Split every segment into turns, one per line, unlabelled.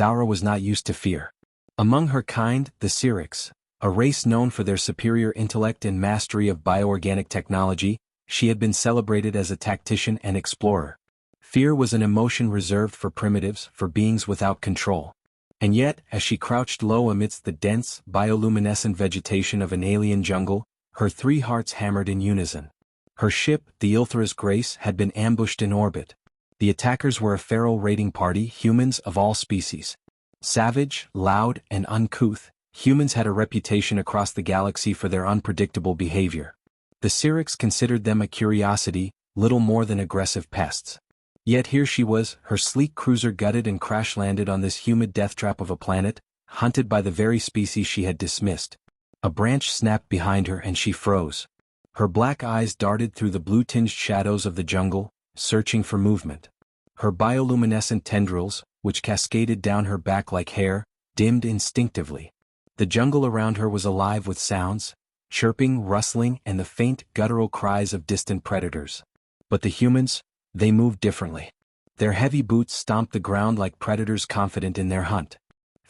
Thaura was not used to fear. Among her kind, the Syrinx, a race known for their superior intellect and mastery of bioorganic technology, she had been celebrated as a tactician and explorer. Fear was an emotion reserved for primitives, for beings without control. And yet, as she crouched low amidst the dense, bioluminescent vegetation of an alien jungle, her 3 hearts hammered in unison. Her ship, the Ilthra's Grace, had been ambushed in orbit. The attackers were a feral raiding party, humans of all species. Savage, loud, and uncouth, humans had a reputation across the galaxy for their unpredictable behavior. The Syrinx considered them a curiosity, little more than aggressive pests. Yet here she was, her sleek cruiser gutted and crash-landed on this humid deathtrap of a planet, hunted by the very species she had dismissed. A branch snapped behind her and she froze. Her black eyes darted through the blue-tinged shadows of the jungle, searching for movement. Her bioluminescent tendrils, which cascaded down her back like hair, dimmed instinctively. The jungle around her was alive with sounds, chirping, rustling, and the faint, guttural cries of distant predators. But the humans, they moved differently. Their heavy boots stomped the ground like predators confident in their hunt.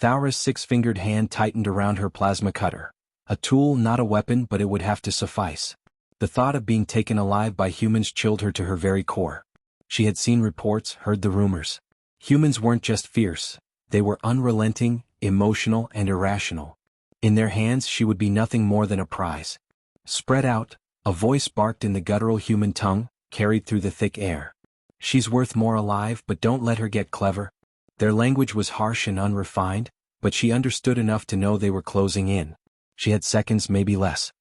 Thaura's 6-fingered hand tightened around her plasma cutter. A tool, not a weapon, but it would have to suffice. The thought of being taken alive by humans chilled her to her very core. She had seen reports, heard the rumors. Humans weren't just fierce, they were unrelenting, emotional, and irrational. In their hands she would be nothing more than a prize. Spread out, a voice barked in the guttural human tongue, carried through the thick air. She's worth more alive, but don't let her get clever. Their language was harsh and unrefined, but she understood enough to know they were closing in. She had seconds, maybe less.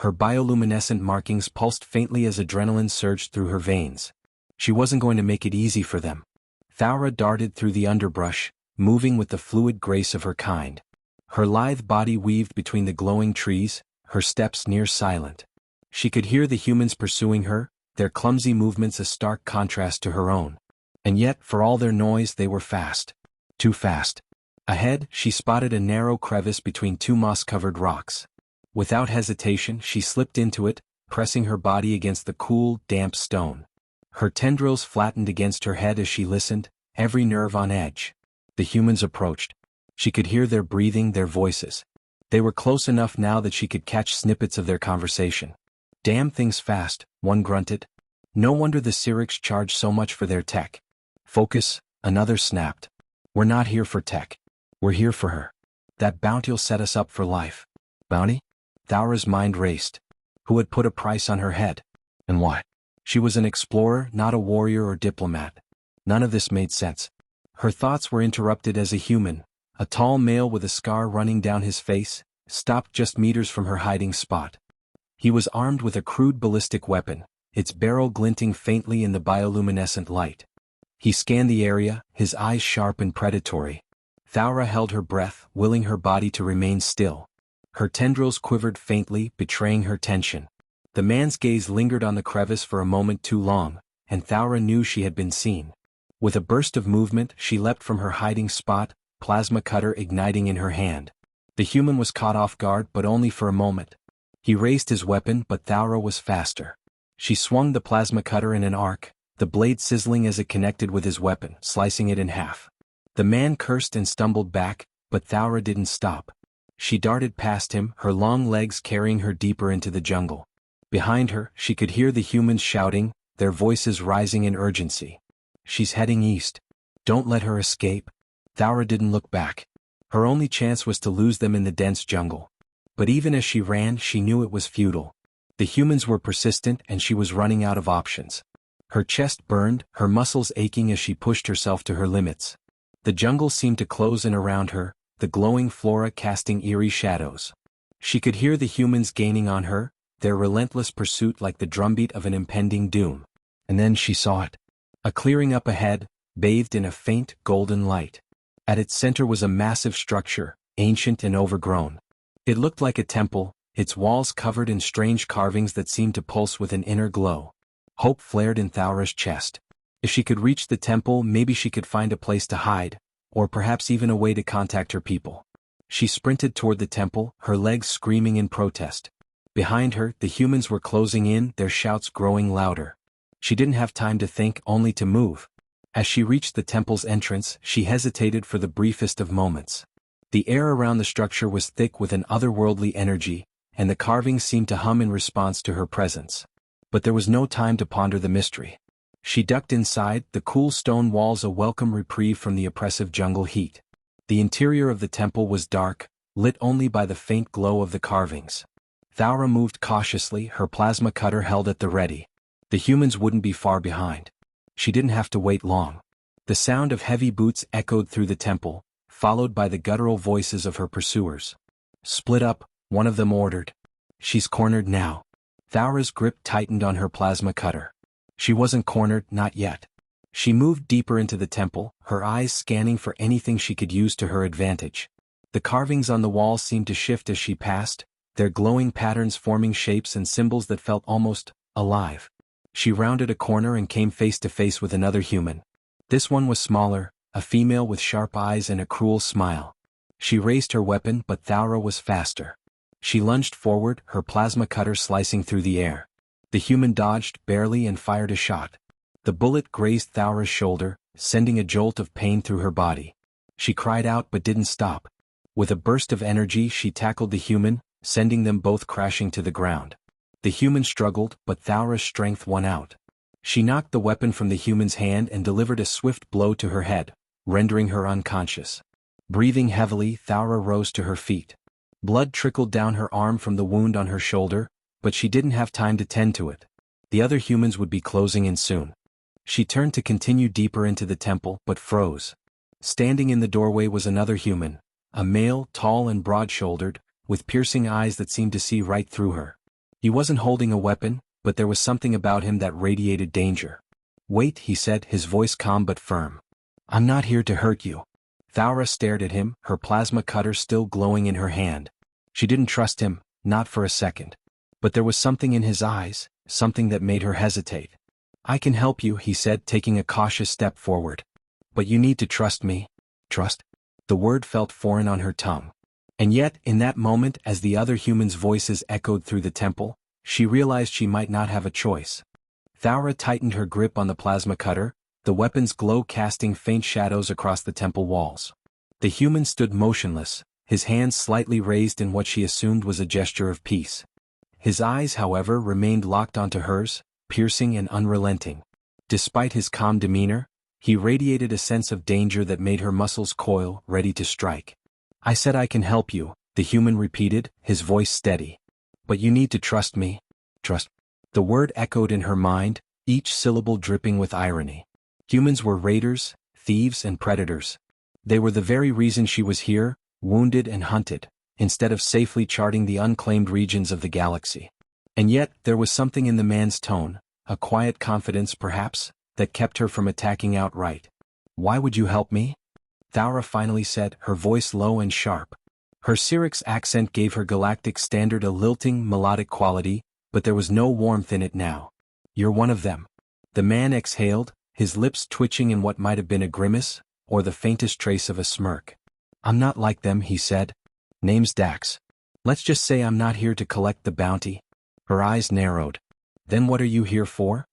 Her bioluminescent markings pulsed faintly as adrenaline surged through her veins. She wasn't going to make it easy for them. Thaura darted through the underbrush, moving with the fluid grace of her kind. Her lithe body weaved between the glowing trees, her steps near silent. She could hear the humans pursuing her, their clumsy movements a stark contrast to her own. And yet, for all their noise, they were fast. Too fast. Ahead, she spotted a narrow crevice between 2 moss-covered rocks. Without hesitation, she slipped into it, pressing her body against the cool, damp stone. Her tendrils flattened against her head as she listened, every nerve on edge. The humans approached. She could hear their breathing, their voices. They were close enough now that she could catch snippets of their conversation. "Damn things fast," one grunted. "No wonder the Syrinx charged so much for their tech." "Focus," another snapped. "We're not here for tech. We're here for her. That bounty'll set us up for life." Bounty? Thaura's mind raced. Who had put a price on her head? And why? She was an explorer, not a warrior or diplomat. None of this made sense. Her thoughts were interrupted as a human, a tall male with a scar running down his face, stopped just meters from her hiding spot. He was armed with a crude ballistic weapon, its barrel glinting faintly in the bioluminescent light. He scanned the area, his eyes sharp and predatory. Thaura held her breath, willing her body to remain still. Her tendrils quivered faintly, betraying her tension. The man's gaze lingered on the crevice for a moment too long, and Thaura knew she had been seen. With a burst of movement, she leapt from her hiding spot, plasma cutter igniting in her hand. The human was caught off guard, but only for a moment. He raised his weapon, but Thaura was faster. She swung the plasma cutter in an arc, the blade sizzling as it connected with his weapon, slicing it in half. The man cursed and stumbled back, but Thaura didn't stop. She darted past him, her long legs carrying her deeper into the jungle. Behind her, she could hear the humans shouting, their voices rising in urgency. "She's heading east. Don't let her escape." Thaura didn't look back. Her only chance was to lose them in the dense jungle. But even as she ran, she knew it was futile. The humans were persistent and she was running out of options. Her chest burned, her muscles aching as she pushed herself to her limits. The jungle seemed to close in around her, the glowing flora casting eerie shadows. She could hear the humans gaining on her, their relentless pursuit like the drumbeat of an impending doom. And then she saw it. A clearing up ahead, bathed in a faint, golden light. At its center was a massive structure, ancient and overgrown. It looked like a temple, its walls covered in strange carvings that seemed to pulse with an inner glow. Hope flared in Thaura's chest. If she could reach the temple, maybe she could find a place to hide, or perhaps even a way to contact her people. She sprinted toward the temple, her legs screaming in protest. Behind her, the humans were closing in, their shouts growing louder. She didn't have time to think, only to move. As she reached the temple's entrance, she hesitated for the briefest of moments. The air around the structure was thick with an otherworldly energy, and the carvings seemed to hum in response to her presence. But there was no time to ponder the mystery. She ducked inside, the cool stone walls a welcome reprieve from the oppressive jungle heat. The interior of the temple was dark, lit only by the faint glow of the carvings. Thaura moved cautiously, her plasma cutter held at the ready. The humans wouldn't be far behind. She didn't have to wait long. The sound of heavy boots echoed through the temple, followed by the guttural voices of her pursuers. "Split up," one of them ordered. "She's cornered now." Thaura's grip tightened on her plasma cutter. She wasn't cornered, not yet. She moved deeper into the temple, her eyes scanning for anything she could use to her advantage. The carvings on the walls seemed to shift as she passed, their glowing patterns forming shapes and symbols that felt almost alive. She rounded a corner and came face to face with another human. This one was smaller, a female with sharp eyes and a cruel smile. She raised her weapon, but Thaura was faster. She lunged forward, her plasma cutter slicing through the air. The human dodged barely and fired a shot. The bullet grazed Thaura's shoulder, sending a jolt of pain through her body. She cried out but didn't stop. With a burst of energy she tackled the human, sending them both crashing to the ground. The human struggled, but Thaura's strength won out. She knocked the weapon from the human's hand and delivered a swift blow to her head, rendering her unconscious. Breathing heavily, Thaura rose to her feet. Blood trickled down her arm from the wound on her shoulder, but she didn't have time to tend to it. The other humans would be closing in soon. She turned to continue deeper into the temple, but froze. Standing in the doorway was another human, a male, tall and broad-shouldered, with piercing eyes that seemed to see right through her. He wasn't holding a weapon, but there was something about him that radiated danger. "Wait," he said, his voice calm but firm. "I'm not here to hurt you." Thaura stared at him, her plasma cutter still glowing in her hand. She didn't trust him, not for a second. But there was something in his eyes, something that made her hesitate. "I can help you," he said, taking a cautious step forward. "But you need to trust me." Trust? The word felt foreign on her tongue. And yet, in that moment, as the other humans' voices echoed through the temple, she realized she might not have a choice. Thaura tightened her grip on the plasma cutter, the weapon's glow casting faint shadows across the temple walls. The human stood motionless, his hands slightly raised in what she assumed was a gesture of peace. His eyes, however, remained locked onto hers, piercing and unrelenting. Despite his calm demeanor, he radiated a sense of danger that made her muscles coil, ready to strike. "I said I can help you," the human repeated, his voice steady. "But you need to trust me." Trust? The word echoed in her mind, each syllable dripping with irony. Humans were raiders, thieves and predators. They were the very reason she was here, wounded and hunted, instead of safely charting the unclaimed regions of the galaxy. And yet, there was something in the man's tone, a quiet confidence perhaps, that kept her from attacking outright. "Why would you help me?" Thaura finally said, her voice low and sharp. Her Syrinx accent gave her galactic standard a lilting, melodic quality, but there was no warmth in it now. "You're one of them." The man exhaled, his lips twitching in what might have been a grimace, or the faintest trace of a smirk. "I'm not like them," he said. "Name's Dax. Let's just say I'm not here to collect the bounty." Her eyes narrowed. "Then what are you here for?"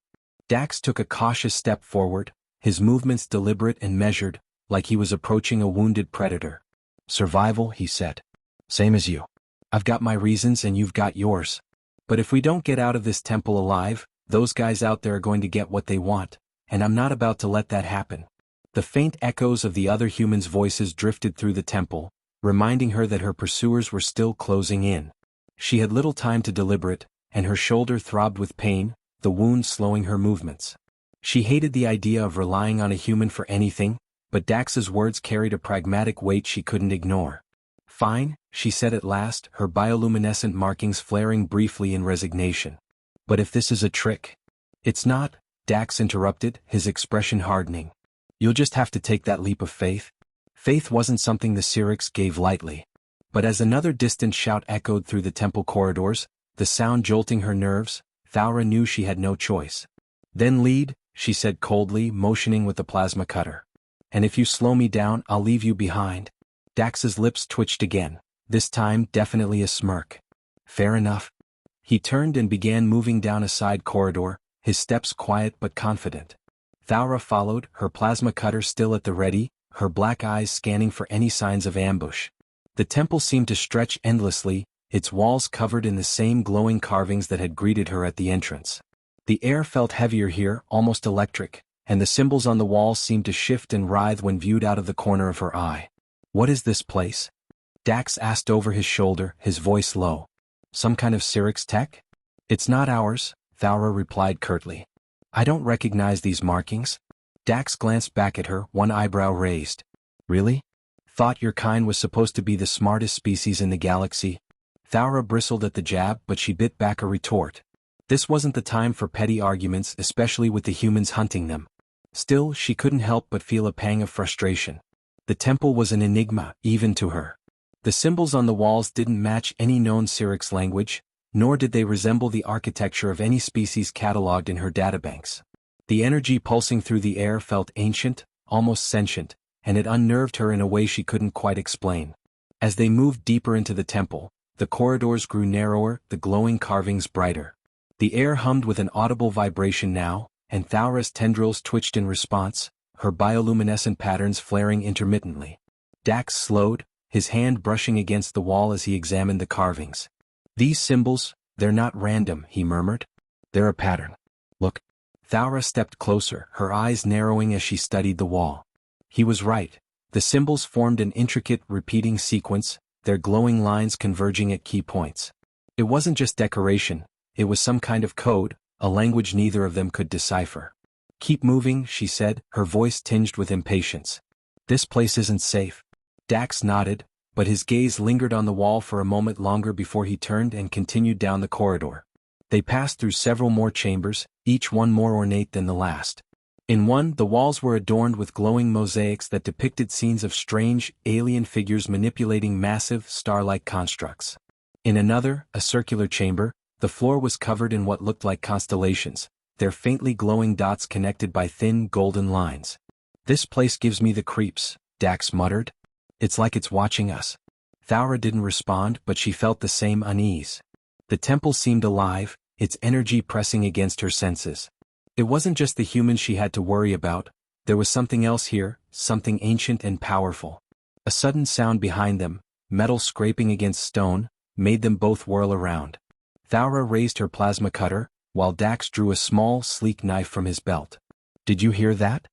Dax took a cautious step forward, his movements deliberate and measured, like he was approaching a wounded predator. "Survival," he said. "Same as you. I've got my reasons and you've got yours. But if we don't get out of this temple alive, those guys out there are going to get what they want, and I'm not about to let that happen." The faint echoes of the other humans' voices drifted through the temple, reminding her that her pursuers were still closing in. She had little time to deliberate, and her shoulder throbbed with pain, the wound slowing her movements. She hated the idea of relying on a human for anything, but Dax's words carried a pragmatic weight she couldn't ignore. "Fine," she said at last, her bioluminescent markings flaring briefly in resignation. "But if this is a trick—" "It's not," Dax interrupted, his expression hardening. "You'll just have to take that leap of faith." Faith wasn't something the Syrinx gave lightly. But as another distant shout echoed through the temple corridors, the sound jolting her nerves, Thaura knew she had no choice. "Then lead," she said coldly, motioning with the plasma cutter. "And if you slow me down, I'll leave you behind." Dax's lips twitched again, this time definitely a smirk. "Fair enough." He turned and began moving down a side corridor, his steps quiet but confident. Thaura followed, her plasma cutter still at the ready, her black eyes scanning for any signs of ambush. The temple seemed to stretch endlessly, its walls covered in the same glowing carvings that had greeted her at the entrance. The air felt heavier here, almost electric, and the symbols on the walls seemed to shift and writhe when viewed out of the corner of her eye. "What is this place?" Dax asked over his shoulder, his voice low. "Some kind of Syrinx tech?" "It's not ours," Thaura replied curtly. "I don't recognize these markings." Dax glanced back at her, one eyebrow raised. "Really? Thought your kind was supposed to be the smartest species in the galaxy?" Thaura bristled at the jab, but she bit back a retort. This wasn't the time for petty arguments, especially with the humans hunting them. Still, she couldn't help but feel a pang of frustration. The temple was an enigma, even to her. The symbols on the walls didn't match any known Syrinx language, nor did they resemble the architecture of any species catalogued in her databanks. The energy pulsing through the air felt ancient, almost sentient, and it unnerved her in a way she couldn't quite explain. As they moved deeper into the temple, the corridors grew narrower, the glowing carvings brighter. The air hummed with an audible vibration now, and Thaura's tendrils twitched in response, her bioluminescent patterns flaring intermittently. Dax slowed, his hand brushing against the wall as he examined the carvings. "These symbols, they're not random," he murmured. "They're a pattern. Look." Thaura stepped closer, her eyes narrowing as she studied the wall. He was right. The symbols formed an intricate, repeating sequence, their glowing lines converging at key points. It wasn't just decoration, it was some kind of code, a language neither of them could decipher. "Keep moving," she said, her voice tinged with impatience. "This place isn't safe." Dax nodded, but his gaze lingered on the wall for a moment longer before he turned and continued down the corridor. They passed through several more chambers, each one more ornate than the last. In one, the walls were adorned with glowing mosaics that depicted scenes of strange, alien figures manipulating massive, star-like constructs. In another, a circular chamber, the floor was covered in what looked like constellations, their faintly glowing dots connected by thin, golden lines. "This place gives me the creeps," Dax muttered. "It's like it's watching us." Thaura didn't respond, but she felt the same unease. The temple seemed alive, its energy pressing against her senses. It wasn't just the humans she had to worry about, there was something else here, something ancient and powerful. A sudden sound behind them, metal scraping against stone, made them both whirl around. Thaura raised her plasma cutter, while Dax drew a small, sleek knife from his belt. "Did you hear that?"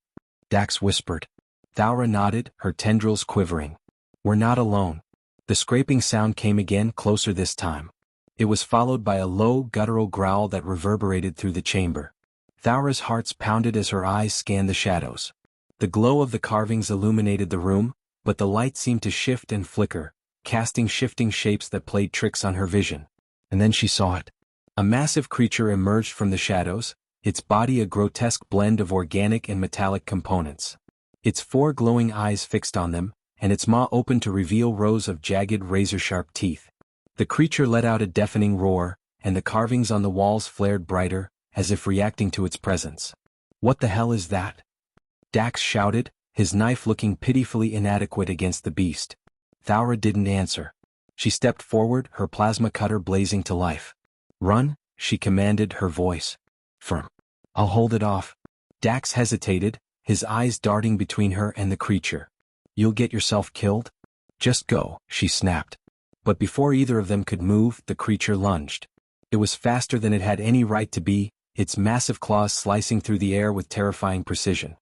Dax whispered. Thaura nodded, her tendrils quivering. "We're not alone." The scraping sound came again, closer this time. It was followed by a low, guttural growl that reverberated through the chamber. Thaura's heart pounded as her eyes scanned the shadows. The glow of the carvings illuminated the room, but the light seemed to shift and flicker, casting shifting shapes that played tricks on her vision. And then she saw it. A massive creature emerged from the shadows, its body a grotesque blend of organic and metallic components. Its four glowing eyes fixed on them, and its maw opened to reveal rows of jagged razor-sharp teeth. The creature let out a deafening roar, and the carvings on the walls flared brighter, as if reacting to its presence. "What the hell is that?" Dax shouted, his knife looking pitifully inadequate against the beast. Thaura didn't answer. She stepped forward, her plasma cutter blazing to life. "Run," she commanded, her voice firm. "I'll hold it off." Dax hesitated, his eyes darting between her and the creature. "You'll get yourself killed?" "Just go," she snapped. But before either of them could move, the creature lunged. It was faster than it had any right to be, its massive claws slicing through the air with terrifying precision.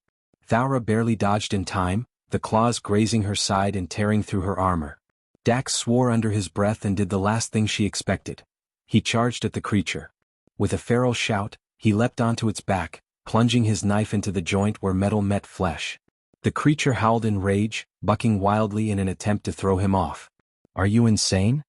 Thaura barely dodged in time, the claws grazing her side and tearing through her armor. Dax swore under his breath and did the last thing she expected. He charged at the creature. With a feral shout, he leapt onto its back, plunging his knife into the joint where metal met flesh. The creature howled in rage, bucking wildly in an attempt to throw him off. "Are you insane?"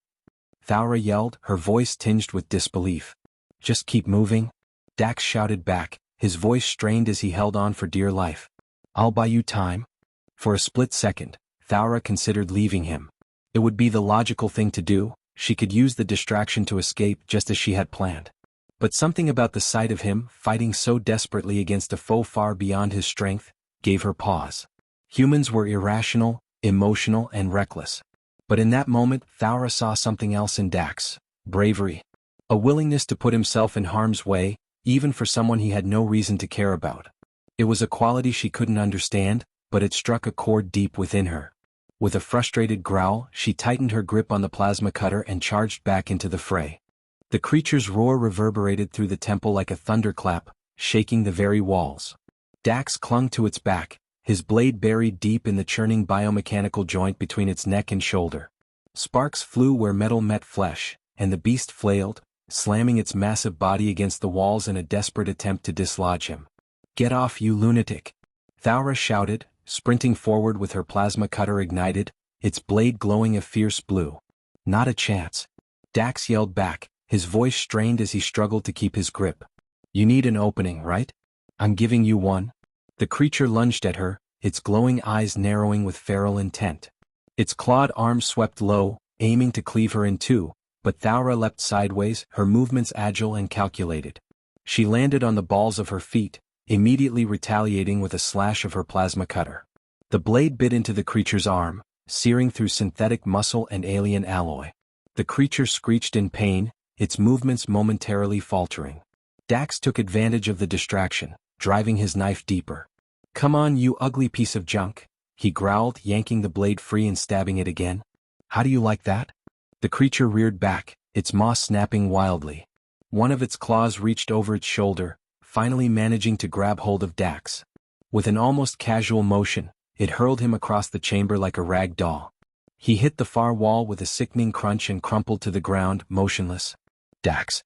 Thaura yelled, her voice tinged with disbelief. "Just keep moving," Dax shouted back, his voice strained as he held on for dear life. "I'll buy you time." For a split second, Thaura considered leaving him. It would be the logical thing to do, she could use the distraction to escape just as she had planned. But something about the sight of him, fighting so desperately against a foe far beyond his strength, gave her pause. Humans were irrational, emotional, and reckless. But in that moment, Thaura saw something else in Dax: bravery. A willingness to put himself in harm's way, even for someone he had no reason to care about. It was a quality she couldn't understand, but it struck a chord deep within her. With a frustrated growl, she tightened her grip on the plasma cutter and charged back into the fray. The creature's roar reverberated through the temple like a thunderclap, shaking the very walls. Dax clung to its back, his blade buried deep in the churning biomechanical joint between its neck and shoulder. Sparks flew where metal met flesh, and the beast flailed, slamming its massive body against the walls in a desperate attempt to dislodge him. "Get off, you lunatic!" Thaura shouted, sprinting forward with her plasma cutter ignited, its blade glowing a fierce blue. "Not a chance!" Dax yelled back, his voice strained as he struggled to keep his grip. "You need an opening, right? I'm giving you one." The creature lunged at her, its glowing eyes narrowing with feral intent. Its clawed arms swept low, aiming to cleave her in two, but Thaura leapt sideways, her movements agile and calculated. She landed on the balls of her feet, immediately retaliating with a slash of her plasma cutter. The blade bit into the creature's arm, searing through synthetic muscle and alien alloy. The creature screeched in pain, its movements momentarily faltering. Dax took advantage of the distraction, driving his knife deeper. "Come on, you ugly piece of junk," he growled, yanking the blade free and stabbing it again. "How do you like that?" The creature reared back, its maw snapping wildly. One of its claws reached over its shoulder, finally managing to grab hold of Dax. With an almost casual motion, it hurled him across the chamber like a rag doll. He hit the far wall with a sickening crunch and crumpled to the ground, motionless. "Dax!"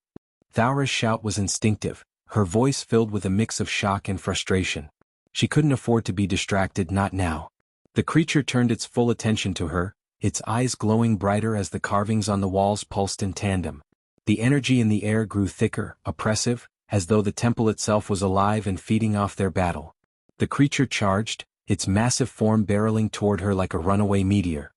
Thaura's shout was instinctive, her voice filled with a mix of shock and frustration. She couldn't afford to be distracted, not now. The creature turned its full attention to her, its eyes glowing brighter as the carvings on the walls pulsed in tandem. The energy in the air grew thicker, oppressive, as though the temple itself was alive and feeding off their battle. The creature charged, its massive form barreling toward her like a runaway meteor.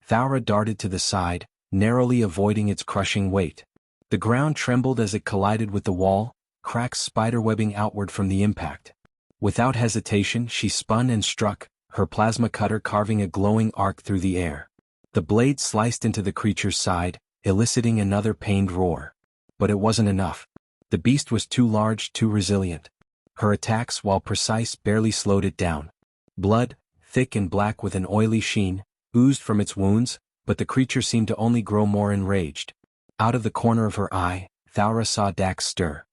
Thaura darted to the side, narrowly avoiding its crushing weight. The ground trembled as it collided with the wall, cracks spiderwebbing outward from the impact. Without hesitation, she spun and struck, her plasma cutter carving a glowing arc through the air. The blade sliced into the creature's side, eliciting another pained roar. But it wasn't enough. The beast was too large, too resilient. Her attacks, while precise, barely slowed it down. Blood, thick and black with an oily sheen, oozed from its wounds, but the creature seemed to only grow more enraged. Out of the corner of her eye, Thaura saw Dax stir.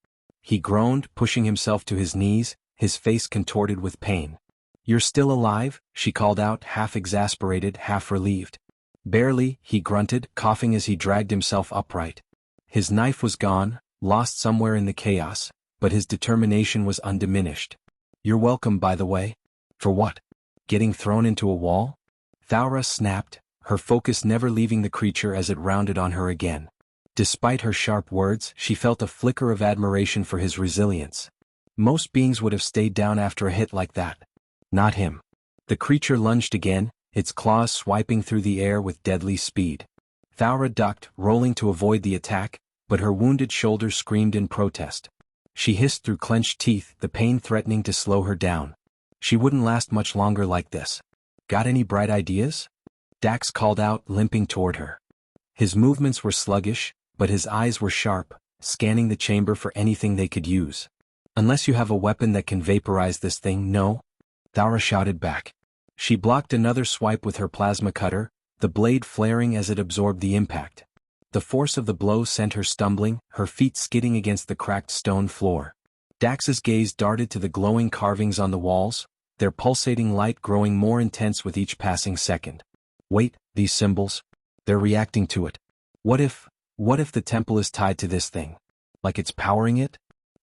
He groaned, pushing himself to his knees, his face contorted with pain. "You're still alive?" she called out, half exasperated, half relieved. "Barely," he grunted, coughing as he dragged himself upright. His knife was gone, lost somewhere in the chaos, but his determination was undiminished. "You're welcome, by the way." "For what? Getting thrown into a wall?" Thaura snapped, her focus never leaving the creature as it rounded on her again. Despite her sharp words, she felt a flicker of admiration for his resilience. Most beings would have stayed down after a hit like that. Not him. The creature lunged again, its claws swiping through the air with deadly speed. Thaura ducked, rolling to avoid the attack, but her wounded shoulder screamed in protest. She hissed through clenched teeth, the pain threatening to slow her down. She wouldn't last much longer like this. "Got any bright ideas?" Dax called out, limping toward her. His movements were sluggish, but his eyes were sharp, scanning the chamber for anything they could use. "Unless you have a weapon that can vaporize this thing, no?" Thaura shouted back. She blocked another swipe with her plasma cutter, the blade flaring as it absorbed the impact. The force of the blow sent her stumbling, her feet skidding against the cracked stone floor. Dax's gaze darted to the glowing carvings on the walls, their pulsating light growing more intense with each passing second. "Wait, these symbols? They're reacting to it. What if the temple is tied to this thing? Like it's powering it?"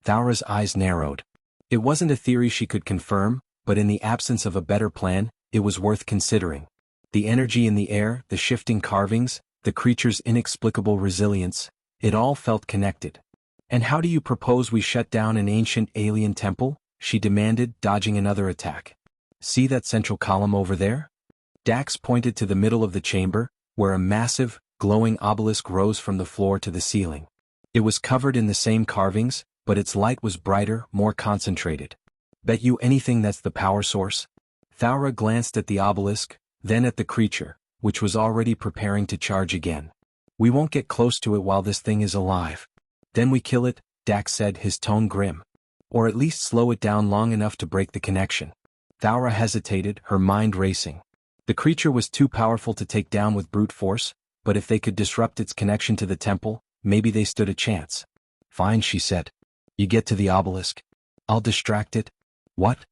Thaura's eyes narrowed. It wasn't a theory she could confirm, but in the absence of a better plan, it was worth considering. The energy in the air, the shifting carvings, the creature's inexplicable resilience, it all felt connected. "And how do you propose we shut down an ancient alien temple?" she demanded, dodging another attack. "See that central column over there?" Dax pointed to the middle of the chamber, where a massive, glowing obelisk rose from the floor to the ceiling. It was covered in the same carvings, but its light was brighter, more concentrated. "Bet you anything that's the power source?" Thaura glanced at the obelisk, then at the creature, which was already preparing to charge again. "We won't get close to it while this thing is alive. Then we kill it," Dax said, his tone grim. Or at least slow it down long enough to break the connection. Thaura hesitated, her mind racing. The creature was too powerful to take down with brute force, but if they could disrupt its connection to the temple, maybe they stood a chance. Fine, she said. You get to the obelisk. I'll distract it. What?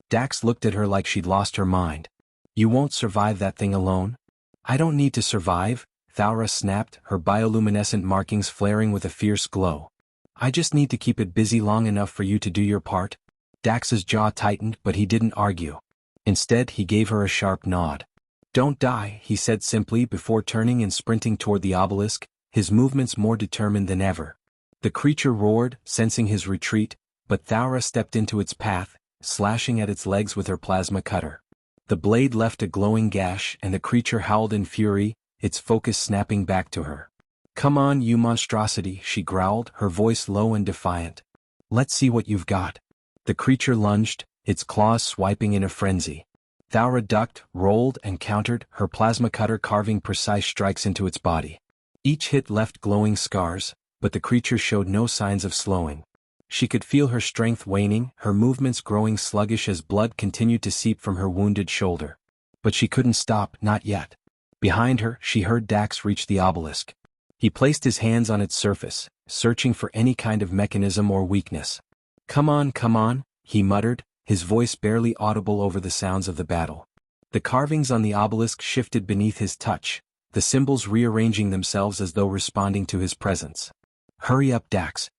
Dax looked at her like she'd lost her mind. You won't survive that thing alone? I don't need to survive, Thaura snapped, her bioluminescent markings flaring with a fierce glow. I just need to keep it busy long enough for you to do your part. Dax's jaw tightened, but he didn't argue. Instead, he gave her a sharp nod. Don't die, he said simply before turning and sprinting toward the obelisk, his movements more determined than ever. The creature roared, sensing his retreat, but Thaura stepped into its path, slashing at its legs with her plasma cutter. The blade left a glowing gash and the creature howled in fury, its focus snapping back to her. Come on, you monstrosity, she growled, her voice low and defiant. Let's see what you've got. The creature lunged, its claws swiping in a frenzy. Thaura ducked, rolled, and countered, her plasma cutter carving precise strikes into its body. Each hit left glowing scars, but the creature showed no signs of slowing. She could feel her strength waning, her movements growing sluggish as blood continued to seep from her wounded shoulder. But she couldn't stop, not yet. Behind her, she heard Dax reach the obelisk. He placed his hands on its surface, searching for any kind of mechanism or weakness. Come on, he muttered, his voice barely audible over the sounds of the battle. The carvings on the obelisk shifted beneath his touch, the symbols rearranging themselves as though responding to his presence. Hurry up, Dax!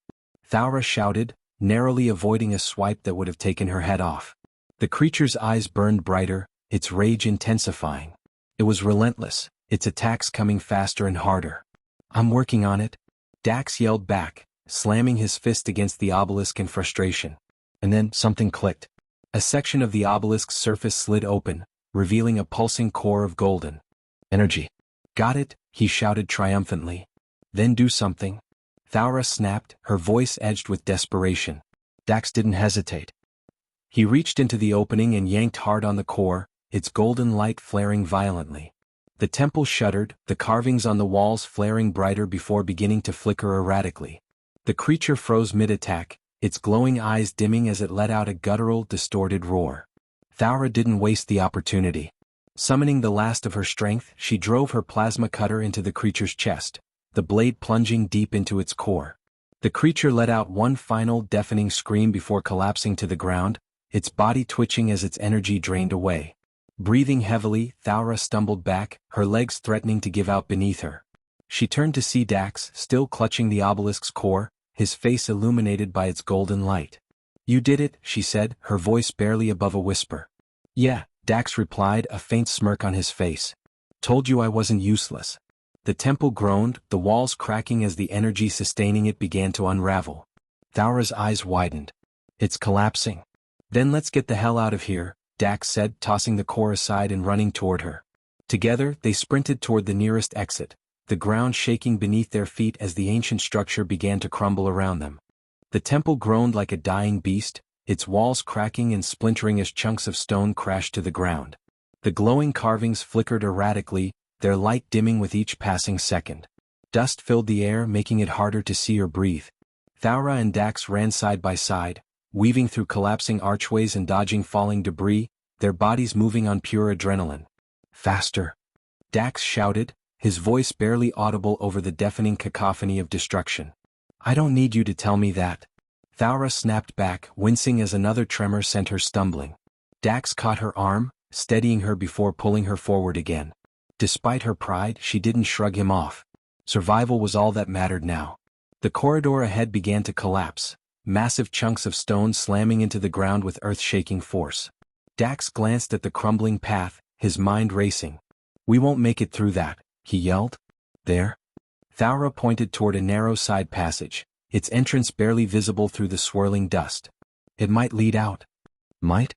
Thaura shouted, narrowly avoiding a swipe that would have taken her head off. The creature's eyes burned brighter, its rage intensifying. It was relentless, its attacks coming faster and harder. I'm working on it, Dax yelled back, slamming his fist against the obelisk in frustration. And then something clicked. A section of the obelisk's surface slid open, revealing a pulsing core of golden energy. Got it, he shouted triumphantly. Then do something. Thaura snapped, her voice edged with desperation. Dax didn't hesitate. He reached into the opening and yanked hard on the core, its golden light flaring violently. The temple shuddered, the carvings on the walls flaring brighter before beginning to flicker erratically. The creature froze mid-attack, its glowing eyes dimming as it let out a guttural, distorted roar. Thaura didn't waste the opportunity. Summoning the last of her strength, she drove her plasma cutter into the creature's chest, the blade plunging deep into its core. The creature let out one final deafening scream before collapsing to the ground, its body twitching as its energy drained away. Breathing heavily, Thaura stumbled back, her legs threatening to give out beneath her. She turned to see Dax, still clutching the obelisk's core, his face illuminated by its golden light. You did it, she said, her voice barely above a whisper. Yeah, Dax replied, a faint smirk on his face. Told you I wasn't useless. The temple groaned, the walls cracking as the energy sustaining it began to unravel. Thaura's eyes widened. It's collapsing. Then let's get the hell out of here, Dax said, tossing the core aside and running toward her. Together, they sprinted toward the nearest exit, the ground shaking beneath their feet as the ancient structure began to crumble around them. The temple groaned like a dying beast, its walls cracking and splintering as chunks of stone crashed to the ground. The glowing carvings flickered erratically, their light dimming with each passing second. Dust filled the air, making it harder to see or breathe. Thaura and Dax ran side by side, weaving through collapsing archways and dodging falling debris, their bodies moving on pure adrenaline. Faster! Dax shouted, his voice barely audible over the deafening cacophony of destruction. I don't need you to tell me that. Thaura snapped back, wincing as another tremor sent her stumbling. Dax caught her arm, steadying her before pulling her forward again. Despite her pride, she didn't shrug him off. Survival was all that mattered now. The corridor ahead began to collapse, massive chunks of stone slamming into the ground with earth-shaking force. Dax glanced at the crumbling path, his mind racing. We won't make it through that, he yelled. There? Thaura pointed toward a narrow side passage, its entrance barely visible through the swirling dust. It might lead out. Might?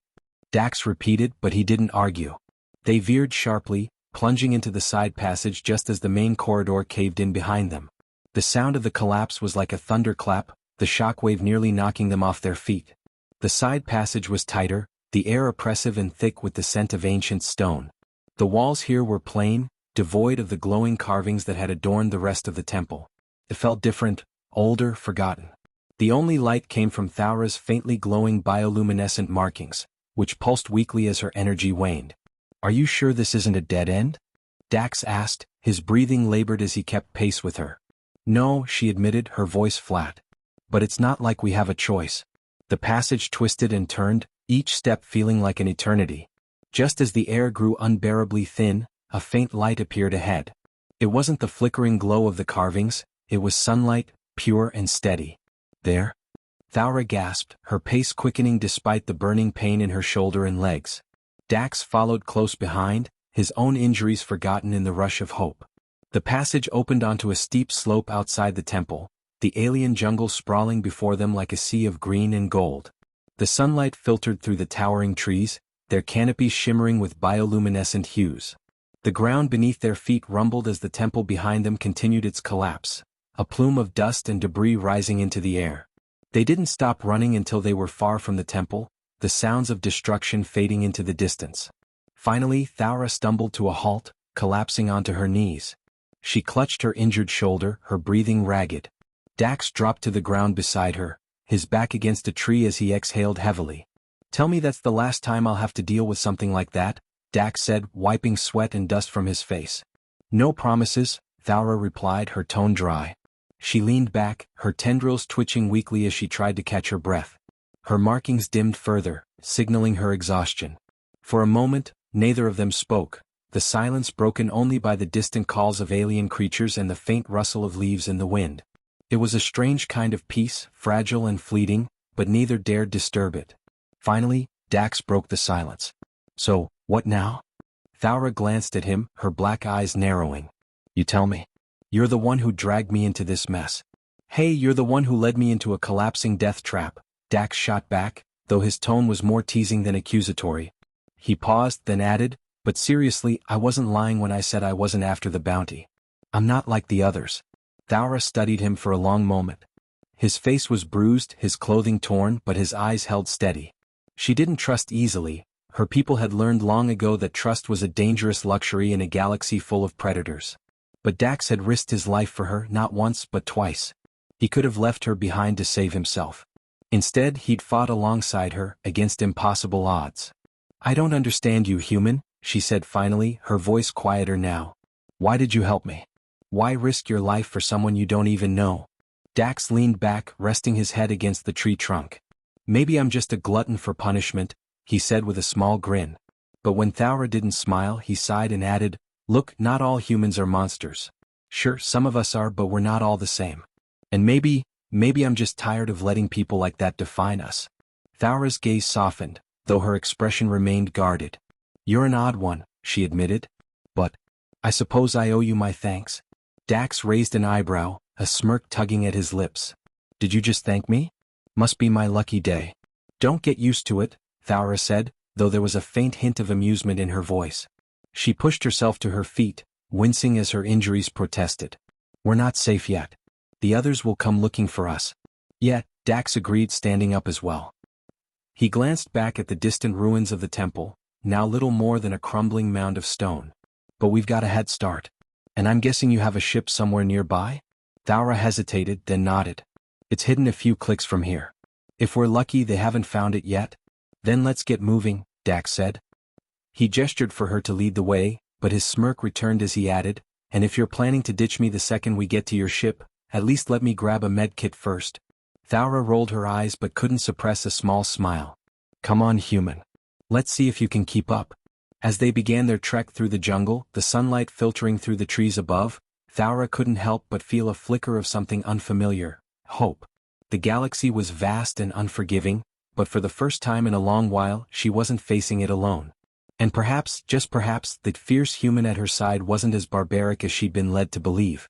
Dax repeated, but he didn't argue. They veered sharply, plunging into the side passage just as the main corridor caved in behind them. The sound of the collapse was like a thunderclap, the shockwave nearly knocking them off their feet. The side passage was tighter, the air oppressive and thick with the scent of ancient stone. The walls here were plain, devoid of the glowing carvings that had adorned the rest of the temple. It felt different, older, forgotten. The only light came from Thaura's faintly glowing bioluminescent markings, which pulsed weakly as her energy waned. "Are you sure this isn't a dead end?" Dax asked, his breathing labored as he kept pace with her. "No," she admitted, her voice flat. "But it's not like we have a choice." The passage twisted and turned, each step feeling like an eternity. Just as the air grew unbearably thin, a faint light appeared ahead. It wasn't the flickering glow of the carvings, it was sunlight, pure and steady. "There?" Thaura gasped, her pace quickening despite the burning pain in her shoulder and legs. Dax followed close behind, his own injuries forgotten in the rush of hope. The passage opened onto a steep slope outside the temple, the alien jungle sprawling before them like a sea of green and gold. The sunlight filtered through the towering trees, their canopies shimmering with bioluminescent hues. The ground beneath their feet rumbled as the temple behind them continued its collapse, a plume of dust and debris rising into the air. They didn't stop running until they were far from the temple, the sounds of destruction fading into the distance. Finally, Thaura stumbled to a halt, collapsing onto her knees. She clutched her injured shoulder, her breathing ragged. Dax dropped to the ground beside her, his back against a tree as he exhaled heavily. "Tell me that's the last time I'll have to deal with something like that," Dax said, wiping sweat and dust from his face. "No promises," Thaura replied, her tone dry. She leaned back, her tendrils twitching weakly as she tried to catch her breath. Her markings dimmed further, signaling her exhaustion. For a moment, neither of them spoke, the silence broken only by the distant calls of alien creatures and the faint rustle of leaves in the wind. It was a strange kind of peace, fragile and fleeting, but neither dared disturb it. Finally, Dax broke the silence. "So, what now?" Thaura glanced at him, her black eyes narrowing. "You tell me. You're the one who dragged me into this mess." "Hey, you're the one who led me into a collapsing death trap," Dax shot back, though his tone was more teasing than accusatory. He paused, then added, "But seriously, I wasn't lying when I said I wasn't after the bounty. I'm not like the others." Thaura studied him for a long moment. His face was bruised, his clothing torn, but his eyes held steady. She didn't trust easily. Her people had learned long ago that trust was a dangerous luxury in a galaxy full of predators. But Dax had risked his life for her not once but twice. He could have left her behind to save himself. Instead, he'd fought alongside her, against impossible odds. "I don't understand you, human," she said finally, her voice quieter now. "Why did you help me? Why risk your life for someone you don't even know?" Dax leaned back, resting his head against the tree trunk. "Maybe I'm just a glutton for punishment," he said with a small grin. But when Thaura didn't smile, he sighed and added, "Look, not all humans are monsters. Sure, some of us are, but we're not all the same. And maybe I'm just tired of letting people like that define us." Thaura's gaze softened, though her expression remained guarded. "You're an odd one," she admitted. "But I suppose I owe you my thanks." Dax raised an eyebrow, a smirk tugging at his lips. "Did you just thank me? Must be my lucky day." "Don't get used to it," Thaura said, though there was a faint hint of amusement in her voice. She pushed herself to her feet, wincing as her injuries protested. "We're not safe yet. The others will come looking for us." "Yet," Dax agreed, standing up as well. He glanced back at the distant ruins of the temple, now little more than a crumbling mound of stone. "But we've got a head start. And I'm guessing you have a ship somewhere nearby?" Thaura hesitated, then nodded. "It's hidden a few clicks from here. If we're lucky they haven't found it yet." "Then let's get moving," Dax said. He gestured for her to lead the way, but his smirk returned as he added, "And if you're planning to ditch me the second we get to your ship, at least let me grab a med kit first." Thaura rolled her eyes but couldn't suppress a small smile. "Come on, human. Let's see if you can keep up." As they began their trek through the jungle, the sunlight filtering through the trees above, Thaura couldn't help but feel a flicker of something unfamiliar: hope. The galaxy was vast and unforgiving, but for the first time in a long while she wasn't facing it alone. And perhaps, just perhaps, that fierce human at her side wasn't as barbaric as she'd been led to believe.